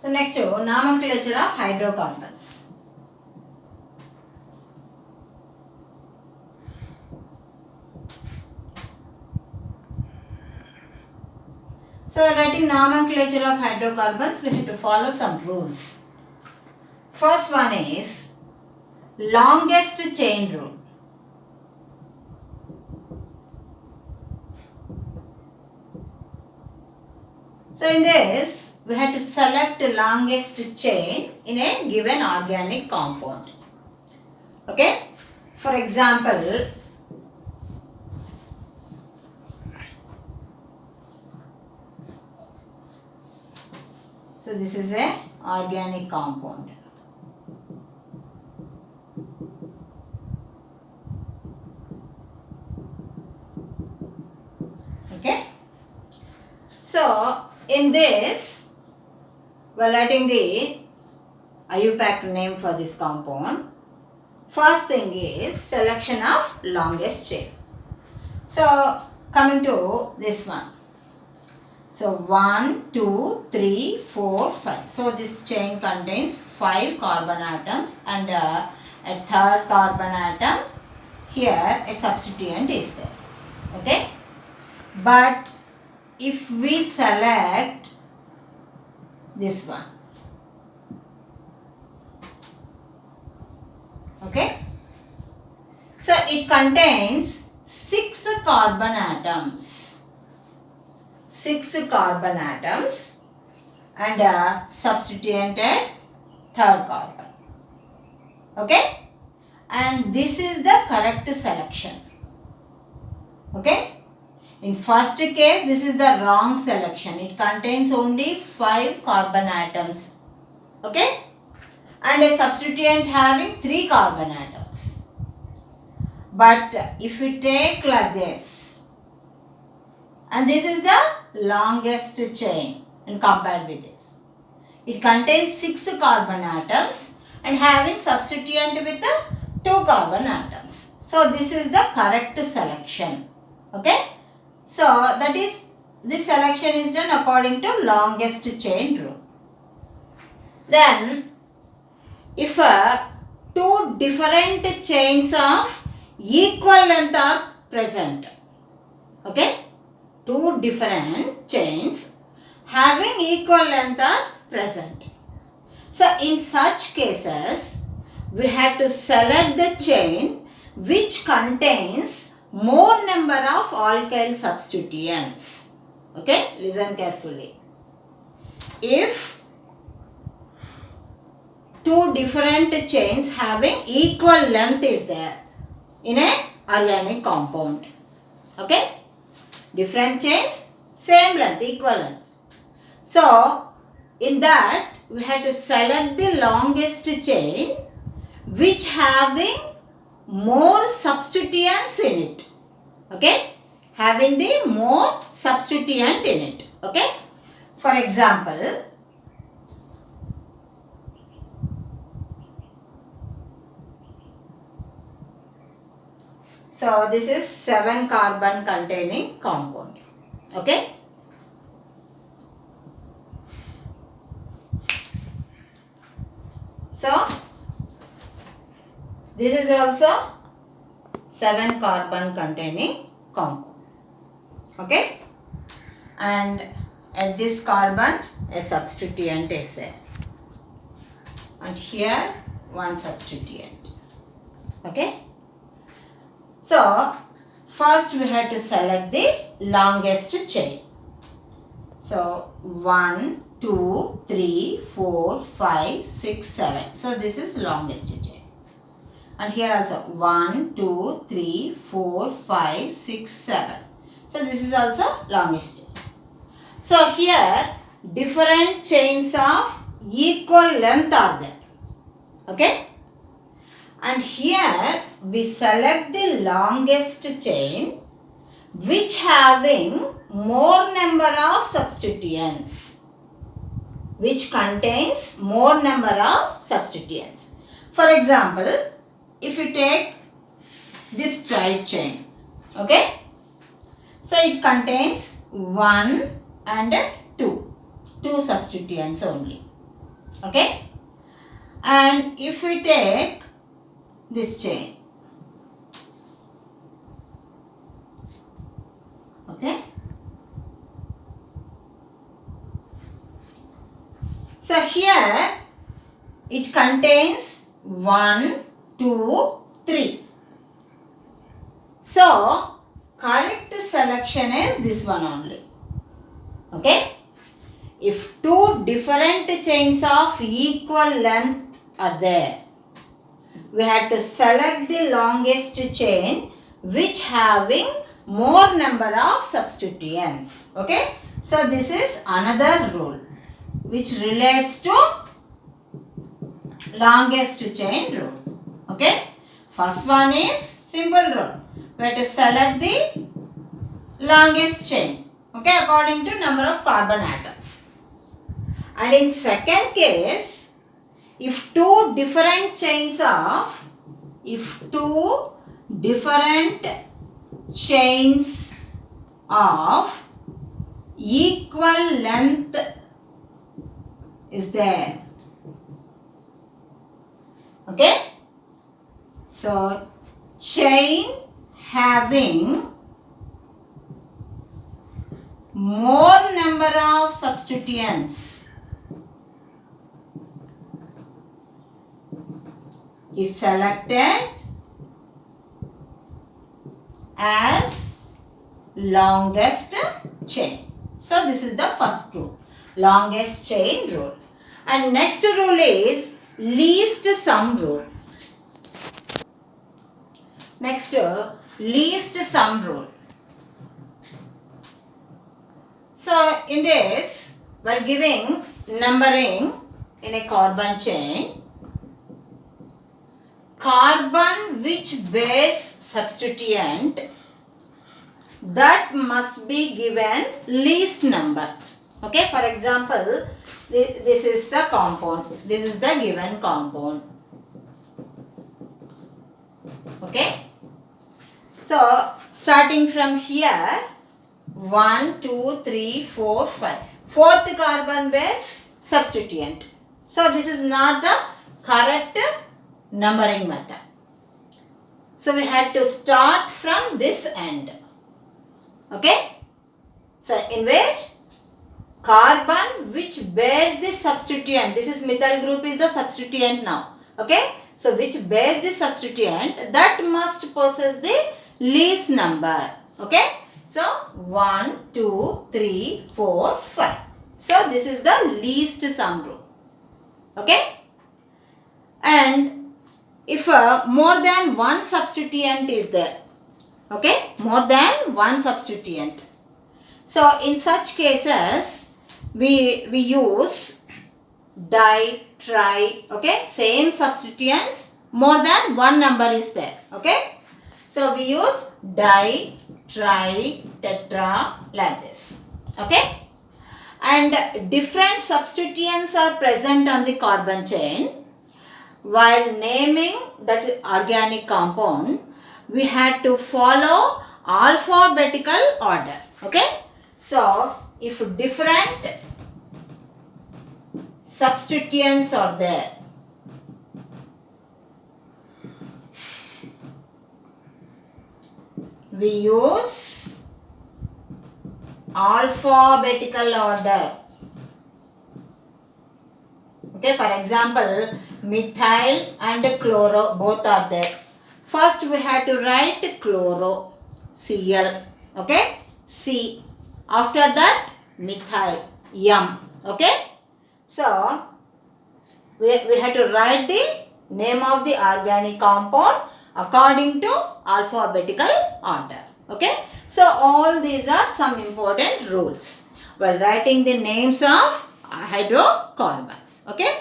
So next, nomenclature of hydrocarbons. So writing nomenclature of hydrocarbons, we have to follow some rules. First one is longest chain rule. So in this, we have to select the longest chain in a given organic compound. Okay? For example, so this is a organic compound. Okay? So in this, we are writing the IUPAC name for this compound. First thing is selection of longest chain. So coming to this one. So 1, 2, 3, 4, 5. So this chain contains 5 carbon atoms and a third carbon atom. Here a substituent is there. Okay. But if we select this one. Okay. So it contains 6 carbon atoms. 6 carbon atoms and a substituted third carbon. Okay. And this is the correct selection. Okay. In first case, this is the wrong selection. It contains only 5 carbon atoms. Okay. And a substituent having 3 carbon atoms. But if we take like this, and this is the longest chain and compared with this. It contains 6 carbon atoms and having substituent with the 2 carbon atoms. So this is the correct selection. Okay. So that is, this selection is done according to longest chain rule. Then if 2 different chains of equal length are present. Okay. 2 different chains having equal length are present. So in such cases, we have to select the chain which contains more number of alkyl substituents. Okay, listen carefully. If 2 different chains having equal length is there in a organic compound. Okay. Different chains, same length, equal length. So, in that, we have to select the longest chain which having more substituents in it. Okay? Having the more substituent in it. Okay? For example, so this is 7 carbon containing compound. Okay. So this is also 7 carbon containing compound. Okay. And at this carbon a substituent is there. And here one substituent. Okay. So, first we have to select the longest chain. So, 1, 2, 3, 4, 5, 6, 7. So, this is longest chain. And here also 1, 2, 3, 4, 5, 6, 7. So, this is also longest chain. So, here different chains of equal length are there. Okay. And here we select the longest chain which having more number of substituents. Which contains more number of substituents. For example, if you take this straight chain. Okay. So it contains 1 and 2. 2 substituents only. Okay. And if we take this chain, okay. So here it contains 1, 2, 3. So correct selection is this one only. Okay. If two different chains of equal length are there, we have to select the longest chain which having more number of substituents. Okay. So this is another rule which relates to longest chain rule. Okay. First one is simple rule. We have to select the longest chain. Okay, according to number of carbon atoms. And in second case, if two different chains of equal length is there. Okay. So chain having more number of substituents is selected as longest chain. So this is the first rule, longest chain rule. And next rule is least sum rule. Next, least sum rule. So in this, while giving numbering in a carbon chain, carbon which bears substituent, that must be given least number. Okay, for example, this is the compound. This is the given compound. Okay. So starting from here, 1, 2, 3, 4, 5. Fourth carbon bears substituent. So this is not the correct numbering method. So we had to start from this end. Okay. So in which carbon which bears the substituent, this is methyl group is the substituent now. Okay. So which bears the substituent, that must possess the least number. Okay. So 1, 2, 3, 4, 5. So this is the least sum rule. Okay. And if more than one substituent is there, okay, more than one substituent. So in such cases, we use di, tri, okay, same substituents, more than one number is there, okay. So we use di, tri, tetra like this, okay. And different substituents are present on the carbon chain. While naming that organic compound, we had to follow alphabetical order, okay. So if different substituents are there, we use alphabetical order. Okay, for example, methyl and chloro both are there. First we have to write chloro, Cl, okay, C. After that methyl, M, okay. So we have to write the name of the organic compound according to alphabetical order, okay. So all these are some important rules while writing the names of hydrocarbons, okay.